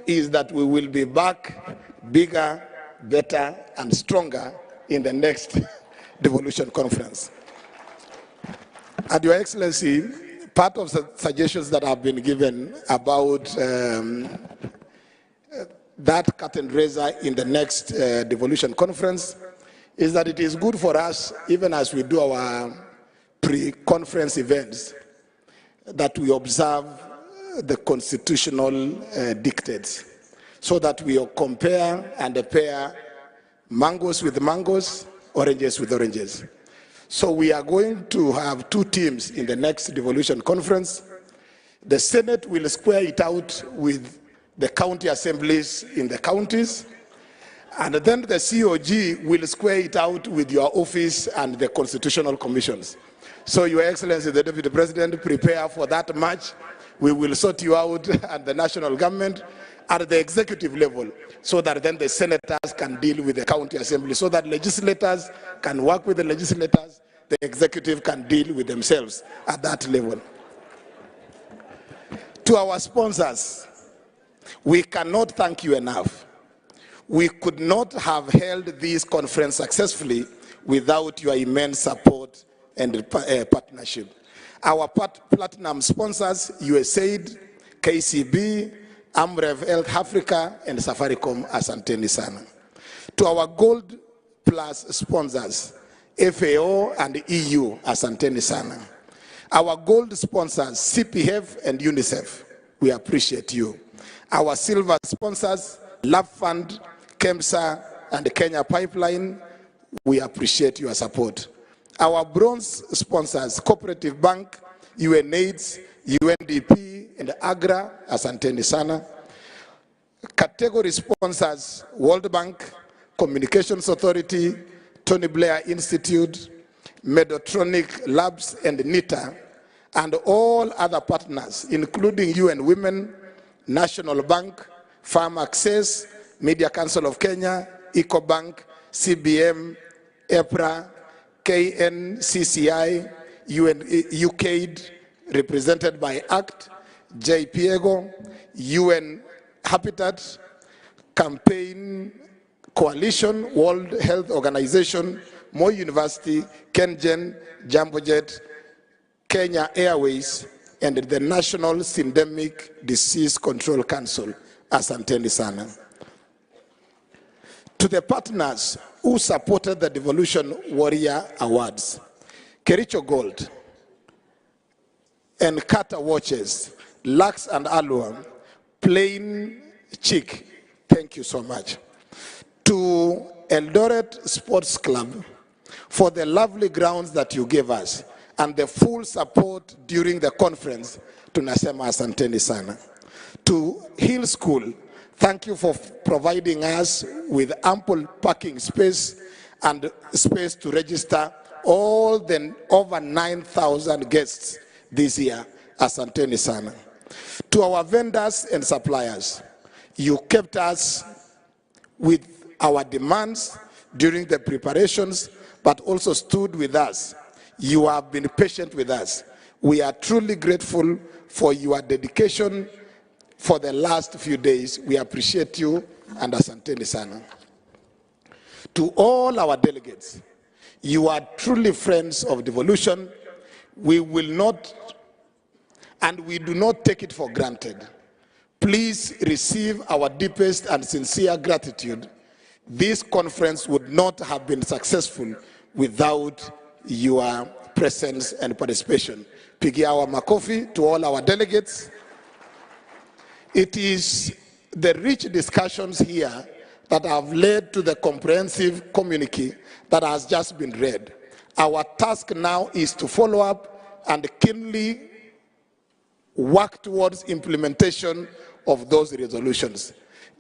is that we will be back bigger, better, and stronger in the next Devolution Conference. And Your Excellency, part of the suggestions that have been given about that curtain raiser in the next Devolution Conference is that it is good for us, even as we do our pre-conference events, that we observe the constitutional dictates, so that we compare and pair mangoes with mangoes, oranges with oranges. So we are going to have two teams in the next Devolution Conference. The Senate will square it out with the county assemblies in the counties, and then the COG will square it out with your office and the constitutional commissions. So Your Excellency, the Deputy President, prepare for that match. We will sort you out at the national government, at the executive level, so that then the senators can deal with the county assembly, so that legislators can work with the legislators, the executive can deal with themselves at that level. To our sponsors, we cannot thank you enough. We could not have held this conference successfully without your immense support and partnership. Our platinum sponsors, USAID, KCB, Amrev Health Africa, and Safaricom, asanteni sana. To our gold plus sponsors, FAO and EU, asanteni sana. Our gold sponsors, CPF and UNICEF, we appreciate you. Our silver sponsors, Love Fund, KEMSA, and Kenya Pipeline, we appreciate your support. Our bronze sponsors, Cooperative Bank, UNAIDS, UNDP, and AGRA, asanteni sana. Category sponsors, World Bank, Communications Authority, Tony Blair Institute, Medotronic Labs, and NITA, and all other partners, including UN Women, National Bank, Farm Access, Media Council of Kenya, EcoBank, CBM, EPRA, KNCCI, UKAID, represented by ACT, JPIEGO, UN Habitat, Campaign Coalition, World Health Organization, Moi University, KenGen, Jambojet, Kenya Airways, and the National Syndemic Disease Control Council, asanteni sana. To the partners who supported the Devolution Warrior Awards, Kericho Gold, and Carter Watches, Lux and Alua, Plain Chick, thank you so much. To Eldoret Sports Club, for the lovely grounds that you gave us, and the full support during the conference, tunasema asanteni sana. To Hill School, thank you for providing us with ample parking space and space to register all the over 9,000 guests this year, asanteni sana. To our vendors and suppliers, you kept us with our demands during the preparations, but also stood with us. You have been patient with us. We are truly grateful for your dedication for the last few days. We appreciate you, and asanteni sana. To all our delegates, you are truly friends of devolution. We will not, and we do not take it for granted. Please receive our deepest and sincere gratitude. This conference would not have been successful without your presence and participation. Pigia our makofi to all our delegates. It is the rich discussions here that have led to the comprehensive communique that has just been read. Our task now is to follow up and keenly work towards implementation of those resolutions.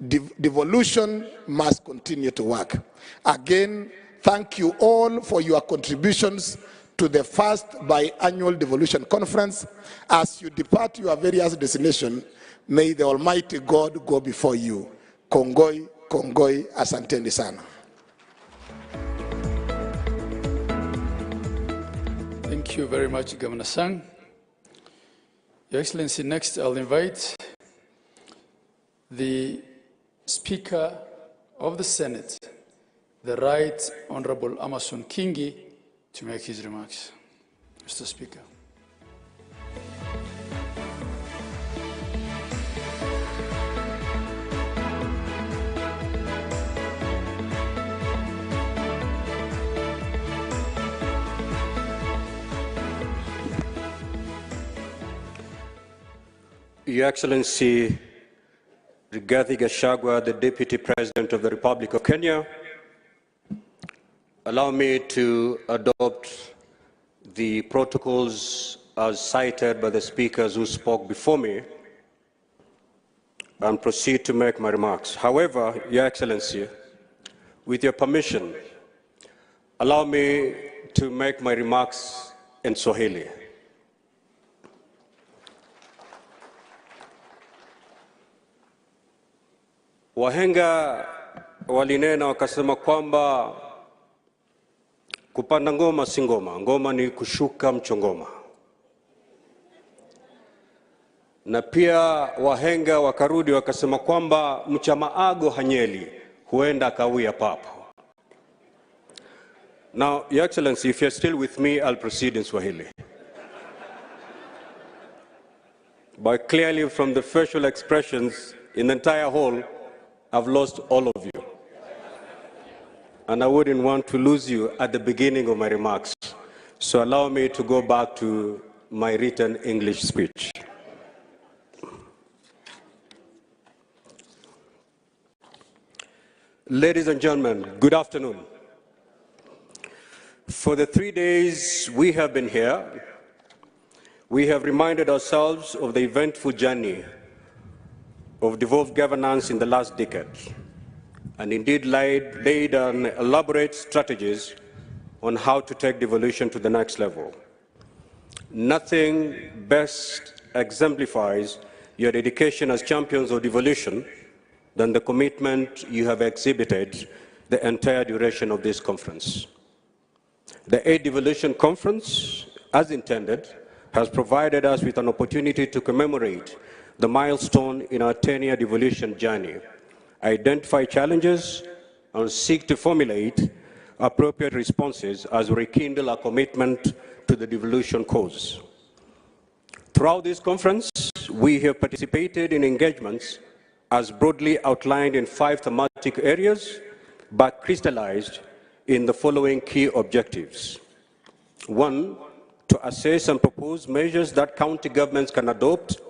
Devolution must continue to work. Again, thank you all for your contributions to the first biannual Devolution Conference. As you depart your various destinations, may the Almighty God go before you. Kongoi, Kongoi, asanteni sana. Thank you very much, Governor Sang. Your Excellency, next I'll invite the Speaker of the Senate, the Right Honorable Amason Kingi, to make his remarks. Mr. Speaker. Your Excellency, Rigathi Gachagua, the Deputy President of the Republic of Kenya, allow me to adopt the protocols as cited by the speakers who spoke before me and proceed to make my remarks. However, Your Excellency, with your permission, allow me to make my remarks in Swahili. Wahenga walinena wakasema kwamba kupanda ngoma si ngoma, ngoma ni kushuka mchongoma. Na pia wahenga wakarudi wakasema kwamba mchamaago hanyeli, huenda kawia papo. Now, Your Excellency, if you're still with me, I'll proceed in Swahili. But clearly from the facial expressions in the entire hall, I've lost all of you. And I wouldn't want to lose you at the beginning of my remarks. So allow me to go back to my written English speech. Ladies and gentlemen, good afternoon. For the 3 days we have been here, we have reminded ourselves of the eventful journey of devolved governance in the last decade, and indeed laid an elaborate strategies on how to take devolution to the next level. Nothing best exemplifies your dedication as champions of devolution than the commitment you have exhibited the entire duration of this conference. The Devolution Conference, as intended, has provided us with an opportunity to commemorate the milestone in our 10-year devolution journey, identify challenges, and seek to formulate appropriate responses as we rekindle our commitment to the devolution cause. Throughout this conference, we have participated in engagements as broadly outlined in 5 thematic areas, but crystallized in the following key objectives. 1, to assess and propose measures that county governments can adopt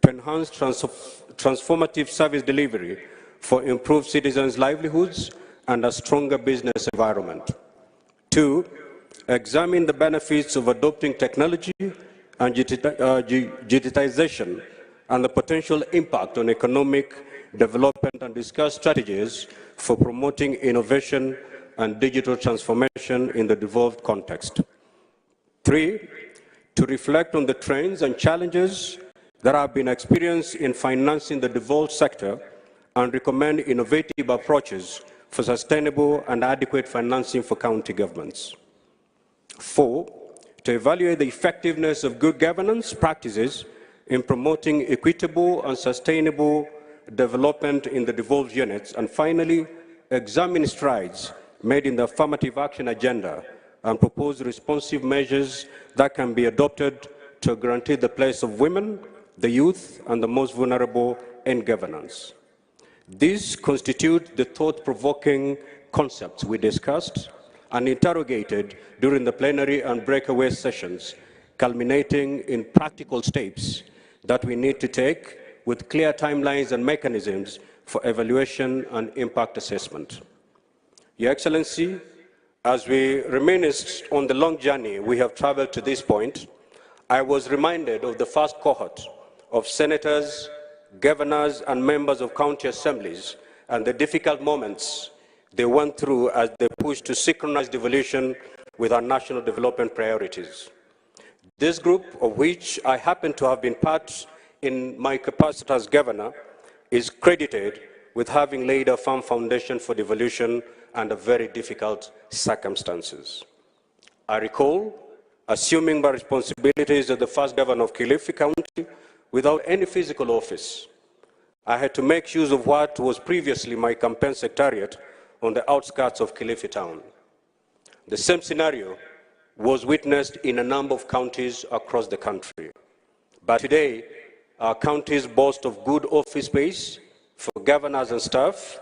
to enhance transformative service delivery for improved citizens' livelihoods and a stronger business environment. 2, examine the benefits of adopting technology and digitization and the potential impact on economic development and discuss strategies for promoting innovation and digital transformation in the devolved context. 3, to reflect on the trends and challenges that have been experienced in financing the devolved sector and recommend innovative approaches for sustainable and adequate financing for county governments. 4, to evaluate the effectiveness of good governance practices in promoting equitable and sustainable development in the devolved units. And finally, examine strides made in the affirmative action agenda and propose responsive measures that can be adopted to guarantee the place of women, the youth, and the most vulnerable in governance. These constitute the thought-provoking concepts we discussed and interrogated during the plenary and breakaway sessions, culminating in practical steps that we need to take with clear timelines and mechanisms for evaluation and impact assessment. Your Excellency, as we reminisce on the long journey we have traveled to this point, I was reminded of the first cohort of senators, governors, and members of county assemblies and the difficult moments they went through as they pushed to synchronize devolution with our national development priorities. This group, of which I happen to have been part in my capacity as governor, is credited with having laid a firm foundation for devolution under very difficult circumstances. I recall assuming my responsibilities as the first governor of Kilifi County without any physical office, I had to make use of what was previously my campaign secretariat on the outskirts of Kilifi town. The same scenario was witnessed in a number of counties across the country. But today, our counties boast of good office space for governors and staff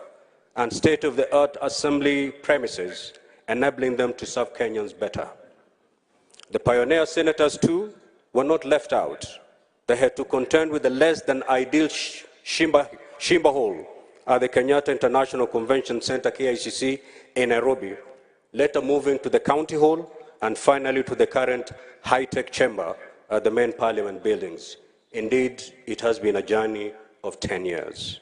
and state-of-the-art assembly premises, enabling them to serve Kenyans better. The pioneer senators, too, were not left out. They had to contend with the less than ideal Shimba Hall at the Kenyatta International Convention Center, KICC, in Nairobi, later moving to the County Hall, and finally to the current high-tech chamber at the main parliament buildings. Indeed, it has been a journey of 10 years.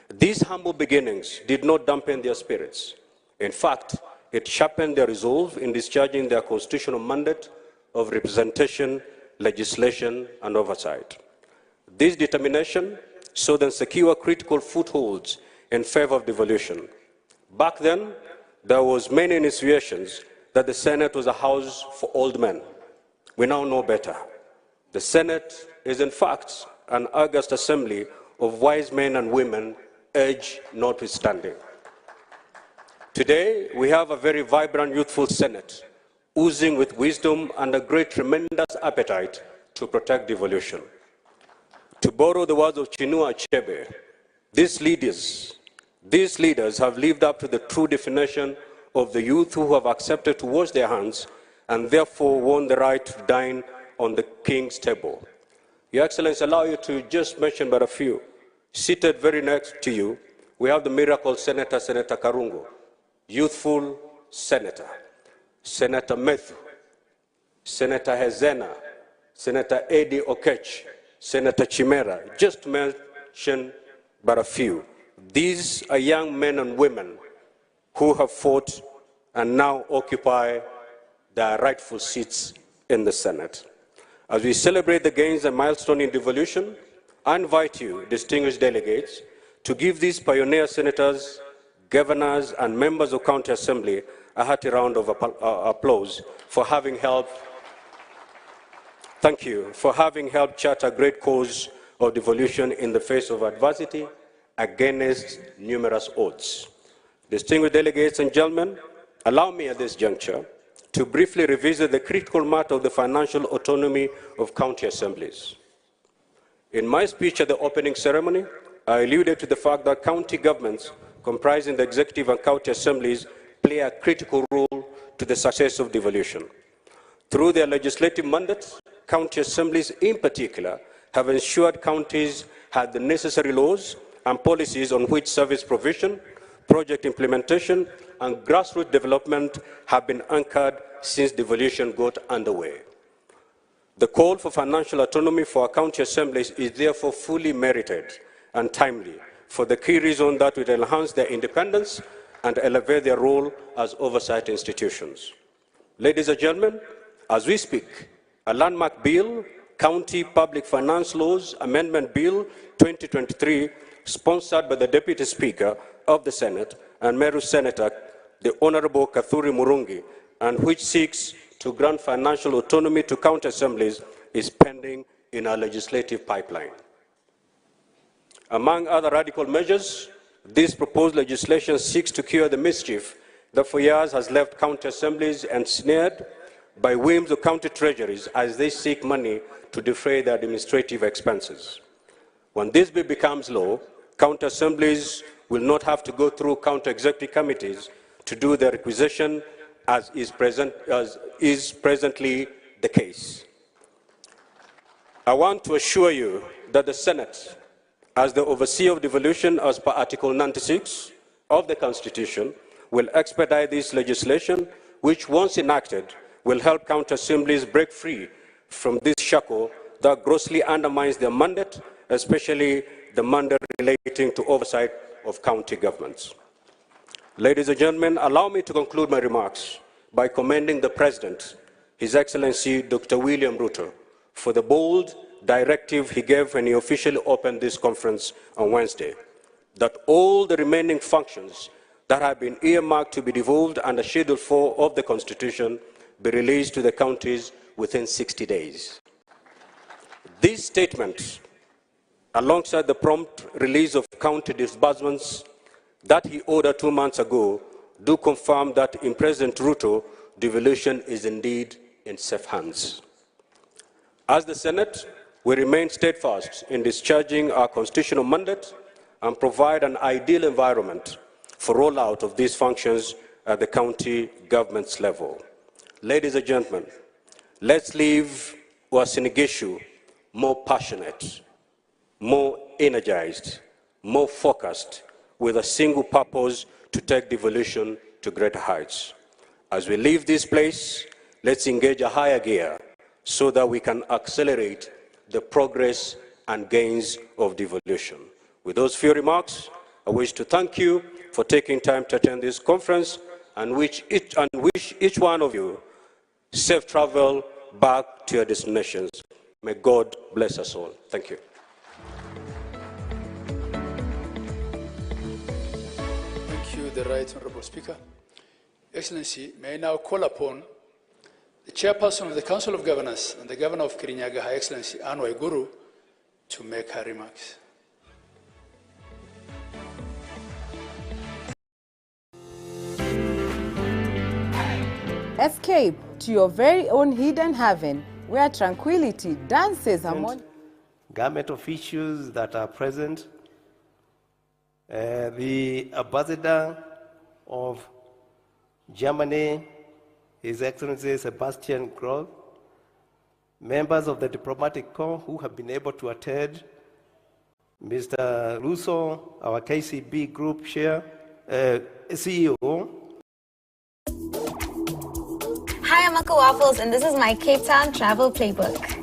These humble beginnings did not dampen their spirits. In fact, it sharpened their resolve in discharging their constitutional mandate of representation, legislation, and oversight. This determination saw them secure critical footholds in favor of devolution. Back then, there was many insinuations that the Senate was a house for old men. We now know better. The Senate is, in fact, an august assembly of wise men and women, age notwithstanding. Today, we have a very vibrant, youthful Senate, oozing with wisdom and a great, tremendous appetite to protect devolution. To borrow the words of Chinua Achebe, these leaders have lived up to the true definition of the youth who have accepted to wash their hands and therefore won the right to dine on the king's table. Your Excellency, allow you to just mention but a few. Seated very next to you, we have the miracle Senator, Senator Karungo, youthful senator, Senator Methu, Senator Hezena, Senator Eddie Okech, Senator Chimera, just to mention but a few. These are young men and women who have fought and now occupy their rightful seats in the Senate. As we celebrate the gains and milestone in devolution, I invite you, distinguished delegates, to give these pioneer senators, governors, and members of County Assembly a hearty round of applause for having helped. Thank you for having helped chart a great cause of devolution in the face of adversity against numerous odds. Distinguished delegates and gentlemen, allow me at this juncture to briefly revisit the critical matter of the financial autonomy of county assemblies. In my speech at the opening ceremony, I alluded to the fact that county governments comprising the executive and county assemblies play a critical role to the success of devolution. Through their legislative mandates, county assemblies in particular have ensured counties had the necessary laws and policies on which service provision, project implementation, and grassroots development have been anchored since devolution got underway. The call for financial autonomy for our county assemblies is therefore fully merited and timely for the key reason that it will enhance their independence and elevate their role as oversight institutions. Ladies and gentlemen, as we speak, a landmark bill, County Public Finance Laws Amendment Bill 2023, sponsored by the Deputy Speaker of the Senate and Meru Senator, the Honorable Kathuri Murungi, and which seeks to grant financial autonomy to county assemblies, is pending in our legislative pipeline. Among other radical measures, this proposed legislation seeks to cure the mischief that for years has left county assemblies ensnared by whims of county treasuries as they seek money to defray their administrative expenses. When this bill becomes law, county assemblies will not have to go through county executive committees to do their requisition as is presently the case. I want to assure you that the Senate, as the overseer of devolution as per Article 96 of the Constitution, will expedite this legislation, which once enacted will help county assemblies break free from this shackle that grossly undermines their mandate, especially the mandate relating to oversight of county governments. Ladies and gentlemen, allow me to conclude my remarks by commending the President, His Excellency Dr. William Ruto, for the bold directive he gave when he officially opened this conference on Wednesday, that all the remaining functions that have been earmarked to be devolved under Schedule 4 of the Constitution be released to the counties within 60 days. This statement alongside the prompt release of county disbursements that he ordered 2 months ago, do confirm that in President RUTO, devolution is indeed in safe hands. As the Senate, we remain steadfast in discharging our constitutional mandate and provide an ideal environment for rollout of these functions at the county government's level. Ladies and gentlemen, let's leave Uasin Gishu more passionate, more energized, more focused, with a single purpose to take devolution to greater heights. As we leave this place, let's engage a higher gear so that we can accelerate the progress and gains of devolution. With those few remarks, I wish to thank you for taking time to attend this conference and wish each one of you safe travel back to your destinations. May God bless us all. Thank you. Thank you, the Right Honorable Speaker. Excellency, may I now call upon the Chairperson of the Council of Governors and the Governor of Kirinyaga, Her Excellency Anne Waiguru, to make her remarks. Escape to your very own hidden heaven, where tranquility dances among government officials that are present, the ambassador of Germany, His Excellency Sebastian Groth, members of the diplomatic corps who have been able to attend, Mr. Russo, our KCB group chair, CEO. Hi, I'm Uncle Waffles, and this is my Cape Town travel playbook.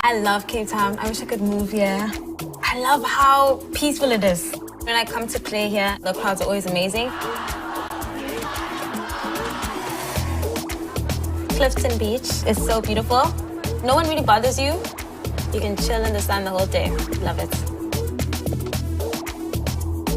I love Cape Town. I wish I could move here. I love how peaceful it is. When I come to play here, the crowds are always amazing. Clifton Beach is so beautiful. No one really bothers you. You can chill in the sun the whole day. Love it.